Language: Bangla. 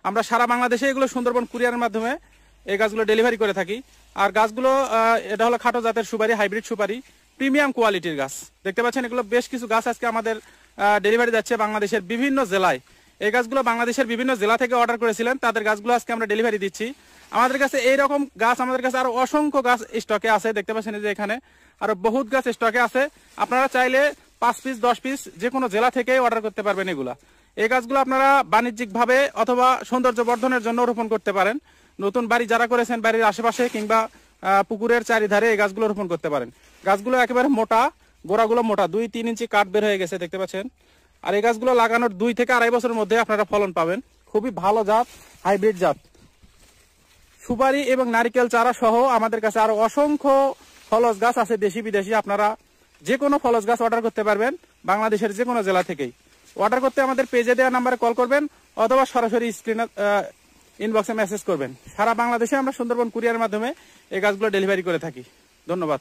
আমরা সারা বাংলাদেশে এগুলো সুন্দরবন কুরিয়ারের মাধ্যমে এই গাছগুলো ডেলিভারি করে থাকি। আর গাছগুলো এটা হলো খাটো জাতের সুপারি, হাইব্রিড সুপারি, প্রিমিয়াম কোয়ালিটির গাছ। দেখতে পাচ্ছেন এগুলো বেশ কিছু গাছ আজকে আমাদের ডেলিভারি যাচ্ছে বাংলাদেশের বিভিন্ন জেলায়। এই গাছগুলো বাংলাদেশের বিভিন্ন জেলা থেকে অর্ডার করেছিলেন, তাদের গাছগুলো আজকে আমরা ডেলিভারি দিচ্ছি। আমাদের কাছে এইরকম গাছ আমাদের কাছে আরো অসংখ্য গাছ স্টকে আছে। দেখতে পাচ্ছেন যে এখানে আরো বহুত গাছ স্টকে আছে। আপনারা চাইলে 5 পিস 10 পিস যে কোনো জেলা থেকে অর্ডার করতে পারবেন। এগুলা এই গাছগুলো আপনারা বাণিজ্যিক ভাবে অথবা সৌন্দর্য বর্ধনের জন্য রোপণ করতে পারেন। নতুন বাড়ি যারা করেছেন বাড়ির আশেপাশে কিংবা পুকুরের চারিধারে এই গাছগুলো রোপণ করতে পারেন। গাছগুলো একেবারে মোটা, গোড়াগুলো মোটা, 2-3 ইঞ্চি কাঠ বের হয়ে গেছে দেখতে পাচ্ছেন। আর এই গাছগুলো লাগানোর 2 থেকে আড়াই বছরের মধ্যে আপনারা ফলন পাবেন। খুবই ভালো জাত, হাইব্রিড জাত সুপারি এবং নারিকেল চারা সহ আমাদের কাছে আরো অসংখ্য ফলস গাছ আছে দেশি বিদেশি। আপনারা যে কোনো ফলস গাছ অর্ডার করতে পারবেন বাংলাদেশের যে কোনো জেলা থেকেই। অর্ডার করতে আমাদের পেজে দেওয়া নাম্বারে কল করবেন অথবা সরাসরি স্ক্রিনে ইনবক্সে মেসেজ করবেন। সারা বাংলাদেশে আমরা সুন্দরবন কুরিয়ারের মাধ্যমে এই গাছগুলো ডেলিভারি করে থাকি। ধন্যবাদ।